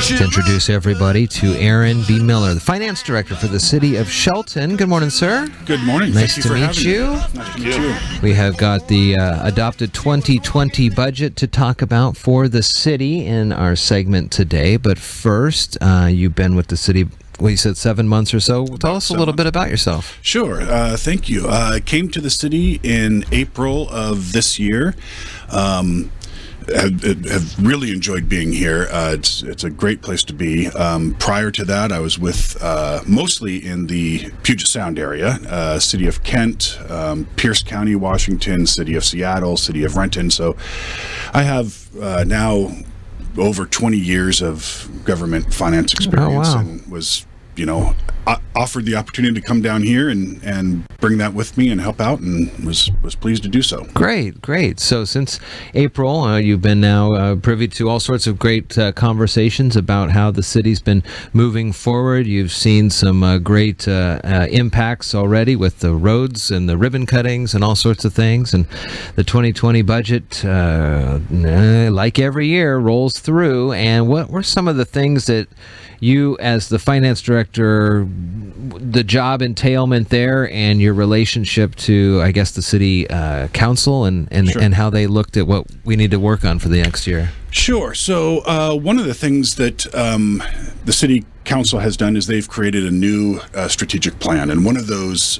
Let's introduce everybody to Aaron BeMiller, the finance director for the City of Shelton. Good morning, sir. Good morning. Nice to meet you. Nice to meet you. We have got the adopted 2020 budget to talk about for the city in our segment today. But first, you've been with the city, well, you said 7 months or so. Tell us a little bit about yourself. Sure. Thank you. I came to the city in April of this year. Have really enjoyed being here. It's a great place to be. Prior to that, I was with mostly in the Puget Sound area, City of Kent, Pierce County, Washington, City of Seattle, City of Renton. So I have now over 20 years of government finance experience. And was, offered the opportunity to come down here and bring that with me and help out, and was pleased to do so. Great. So since April, you've been now privy to all sorts of great conversations about how the city's been moving forward. You've seen some great impacts already with the roads and the ribbon cuttings and all sorts of things. And the 2020 budget, like every year, rolls through. And what were some of the things that you, as the finance director, the job entailment there, and your relationship to, I guess, the city council and Sure. and how they looked at what we need to work on for the next year? Sure. So one of the things that the city council has done is they've created a new strategic plan, and one of those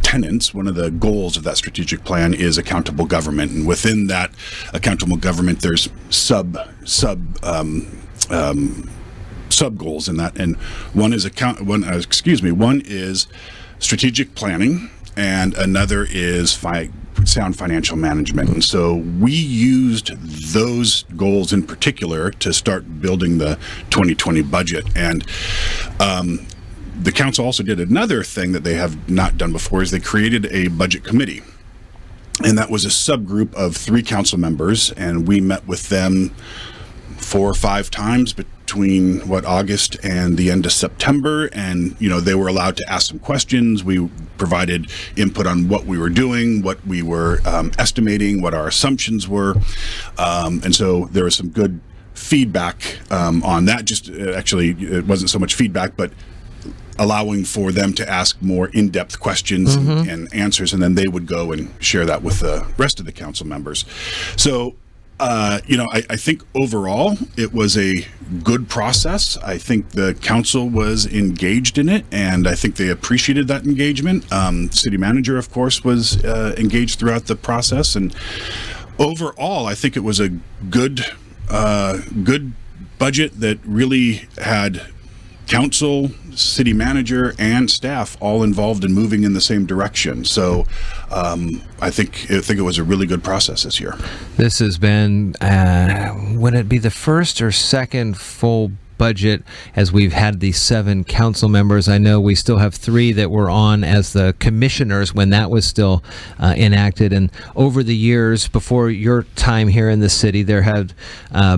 tenets, one of the goals of that strategic plan is accountable government, and within that accountable government, there's sub goals in that, and one is strategic planning, and another is sound financial management. And so we used those goals in particular to start building the 2020 budget. And the council also did another thing that they have not done before, is they created a budget committee. And that was a subgroup of 3 council members, and we met with them 4 or 5 times between August and the end of September, and they were allowed to ask some questions. We provided input on what we were doing, what we were estimating, what our assumptions were, and so there was some good feedback on that. Actually, it wasn't so much feedback, but allowing for them to ask more in-depth questions and answers, and then they would go and share that with the rest of the council members. So I think overall it was a good process. I think the council was engaged in it, and I think they appreciated that engagement. City manager, of course, was engaged throughout the process, and overall, I think it was a good budget that really had council, city manager, and staff all involved in moving in the same direction. So I think it was a really good process this year. This has been, would it be the first or second full budget as we've had these 7 council members? I know we still have 3 that were on as the commissioners when that was still enacted. And over the years before your time here in the city, there have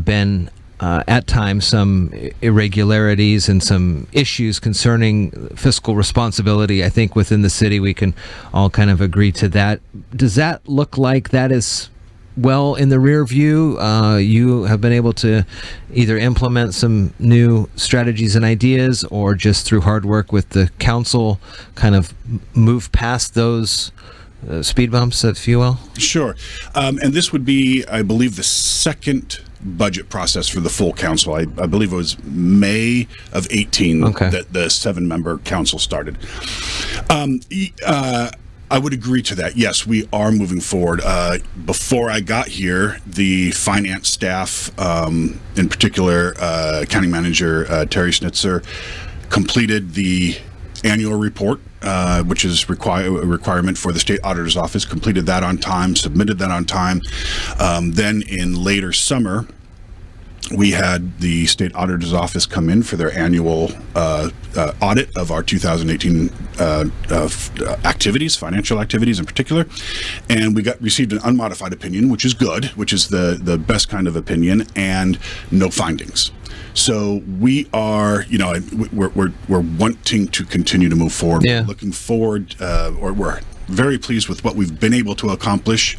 been at times some irregularities and some issues concerning fiscal responsibility. I think within the city we can all kind of agree to that. Does that look like that is well in the rear view? You have been able to either implement some new strategies and ideas, or just through hard work with the council kind of move past those speed bumps, if you will? Sure. And this would be, I believe, the second budget process for the full council. I believe it was May of 18 that the 7-member council started. I would agree to that. Yes, we are moving forward. Before I got here, the finance staff, in particular, County Manager Terry Schnitzer, completed the annual report, which is a requirement for the state auditor's office, completed that on time, submitted that on time. Then in later summer, we had the state auditor's office come in for their annual audit of our 2018 activities, financial activities in particular, and we received an unmodified opinion, which is good, which is the best kind of opinion, and no findings. So we are, we're wanting to continue to move forward. Yeah. We're looking forward, or we're very pleased with what we've been able to accomplish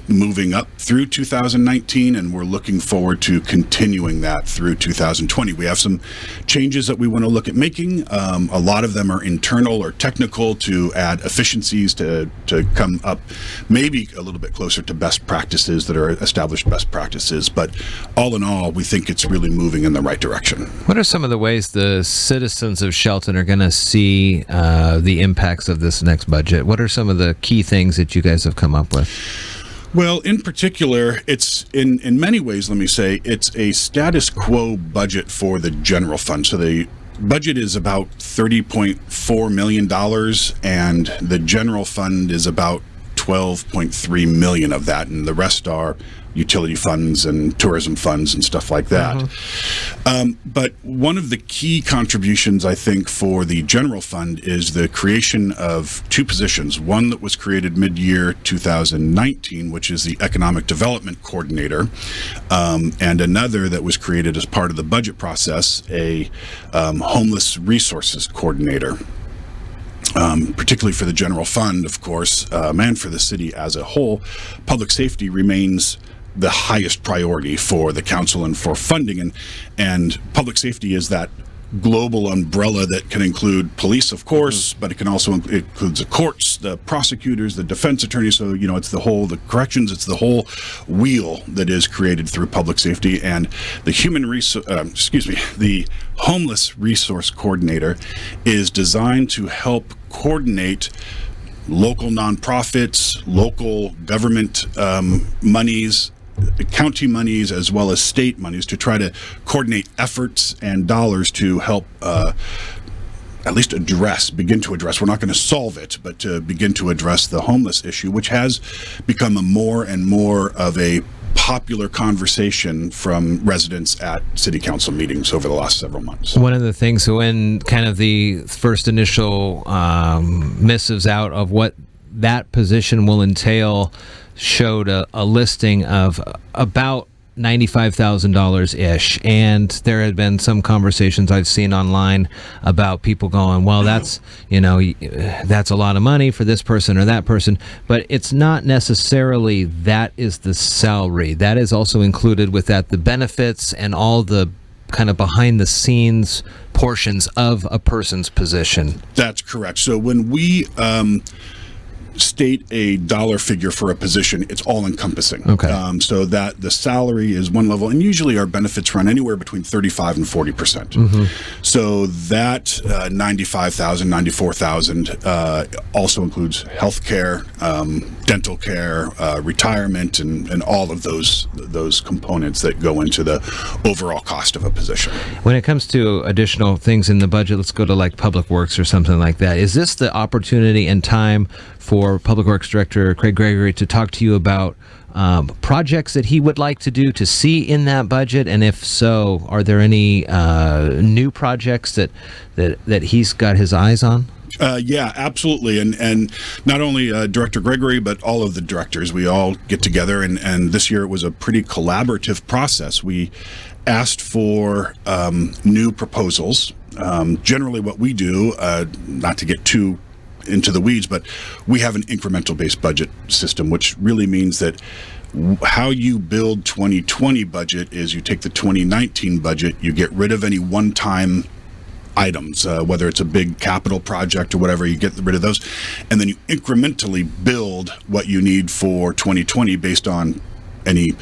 moving up through 2019, and we're looking forward to continuing that through 2020. We have some changes that we want to look at making. A lot of them are internal or technical to add efficiencies to come up maybe a little bit closer to best practices that are established best practices. But all in all, we think it's really moving in the right direction. What are some of the ways the citizens of Shelton are going to see the impacts of this next budget? What are some of the key things that you guys have come up with? Well, in particular, it's in many ways, let me say, it's a status quo budget for the general fund. So the budget is about $30.4 million, and the general fund is about $12.3 million of that, and the rest are utility funds and tourism funds and stuff like that. But one of the key contributions, I think, for the general fund is the creation of two positions. One that was created mid-year 2019, which is the Economic Development Coordinator, and another that was created as part of the budget process, a Homeless Resources Coordinator. Particularly for the general fund, of course, and for the city as a whole, public safety remains the highest priority for the council and for funding, and public safety is that global umbrella that can include police, of course, but it can also include the courts, the prosecutors, the defense attorneys. So, it's the corrections, it's the whole wheel that is created through public safety. And the the Homeless Resource Coordinator is designed to help coordinate local nonprofits, local government monies, county monies, as well as state monies, to try to coordinate efforts and dollars to help at least begin to address, we're not going to solve it, but to begin to address the homeless issue, which has become a more and more of a popular conversation from residents at city council meetings over the last several months. One of the things when kind of the first initial missives out of what that position will entail showed a listing of about $95,000-ish, and there had been some conversations I've seen online about people going, well, that's a lot of money for this person or that person, but it's not necessarily that is the salary. That is also included with that the benefits and all the kind of behind the scenes portions of a person's position. That's correct. So when we state a dollar figure for a position, it's all encompassing. Okay. So that the salary is one level, and usually our benefits run anywhere between 35 and 40%. So that $95,000, $94,000 also includes health care, dental care, retirement, and all of those components that go into the overall cost of a position. When it comes to additional things in the budget, let's go to like Public Works or something like that. Is this the opportunity and time for Public Works Director Craig Gregory to talk to you about projects that he would like to do to see in that budget? And if so, are there any new projects that he's got his eyes on? Yeah, absolutely. And not only Director Gregory, but all of the directors, we all get together. And this year it was a pretty collaborative process. We asked for new proposals. Generally what we do, not to get too into the weeds, but we have an incremental based budget system, which really means that how you build 2020 budget is you take the 2019 budget, you get rid of any one-time items, whether it's a big capital project or whatever, you get rid of those, and then you incrementally build what you need for 2020 based on any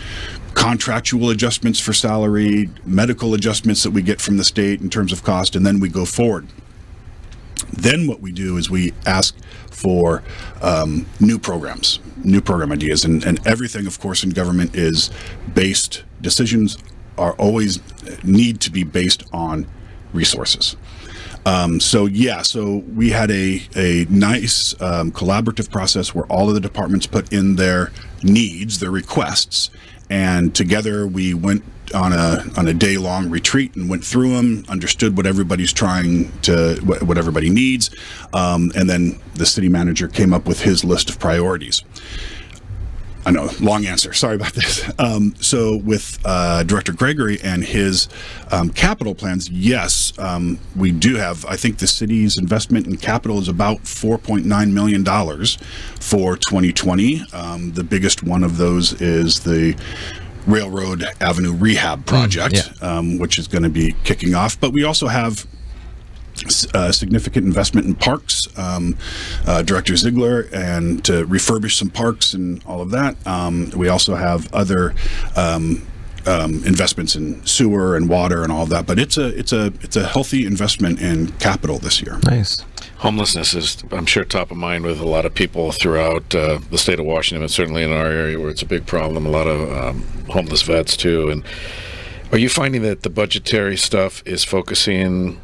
contractual adjustments for salary, medical adjustments that we get from the state in terms of cost, and then we go forward. Then what we do is we ask for new program ideas, and everything, of course, in government is based, decisions are always need to be based on resources. So we had a nice collaborative process where all of the departments put in their needs, their requests, and together we went on a day-long retreat and went through them, understood what everybody's what everybody needs, and then the city manager came up with his list of priorities. I know, long answer. Sorry about this. So with Director Gregory and his capital plans, yes, we do have, I think the city's investment in capital is about $4.9 million for 2020. The biggest one of those is the Railroad Avenue Rehab Project, which is going to be kicking off. But we also have significant investment in parks, Director Ziegler, and to refurbish some parks and all of that. We also have other investments in sewer and water and all of that. But it's a healthy investment in capital this year. Nice. Homelessness is, I'm sure, top of mind with a lot of people throughout the state of Washington, and certainly in our area where it's a big problem. A lot of homeless vets too. And are you finding that the budgetary stuff is focusing?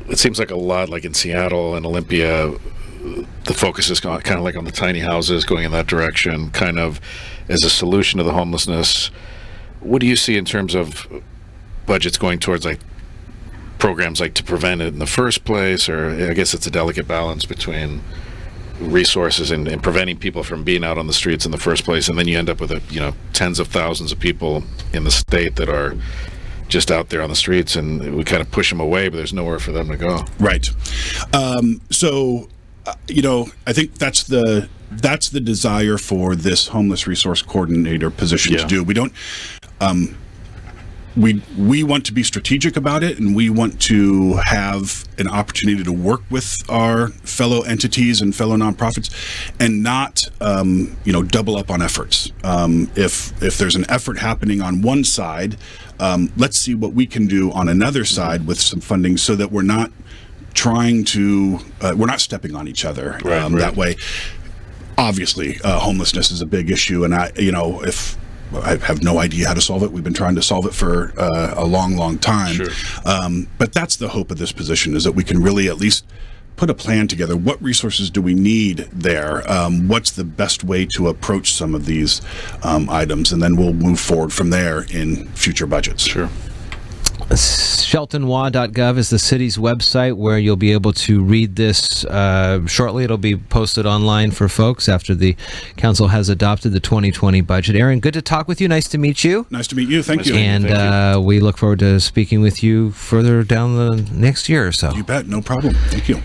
It seems like a lot, like in Seattle and Olympia, the focus is kind of like on the tiny houses, going in that direction, kind of as a solution to the homelessness. What do you see in terms of budgets going towards like programs like to prevent it in the first place? Or I guess it's a delicate balance between resources and preventing people from being out on the streets in the first place, and then you end up with tens of thousands of people in the state that are just out there on the streets, and we kind of push them away, but there's nowhere for them to go. Right. So, I think that's the desire for this homeless resource coordinator position to do. We don't. We want to be strategic about it, and we want to have an opportunity to work with our fellow entities and fellow nonprofits, and not double up on efforts. If there's an effort happening on one side, let's see what we can do on another side with some funding, so that we're not we're not stepping on each other. Right. That way. Obviously, homelessness is a big issue, and if I have no idea how to solve it. We've been trying to solve it for a long, long time. Sure. But that's the hope of this position, is that we can really at least put a plan together. What resources do we need there? What's the best way to approach some of these items? And then we'll move forward from there in future budgets. Sure. SheltonWA.gov is the city's website, where you'll be able to read this shortly. It'll be posted online for folks after the council has adopted the 2020 budget. Aaron, good to talk with you. Nice to meet you. Nice to meet you. Thank you. And we look forward to speaking with you further down the next year or so. You bet. No problem. Thank you.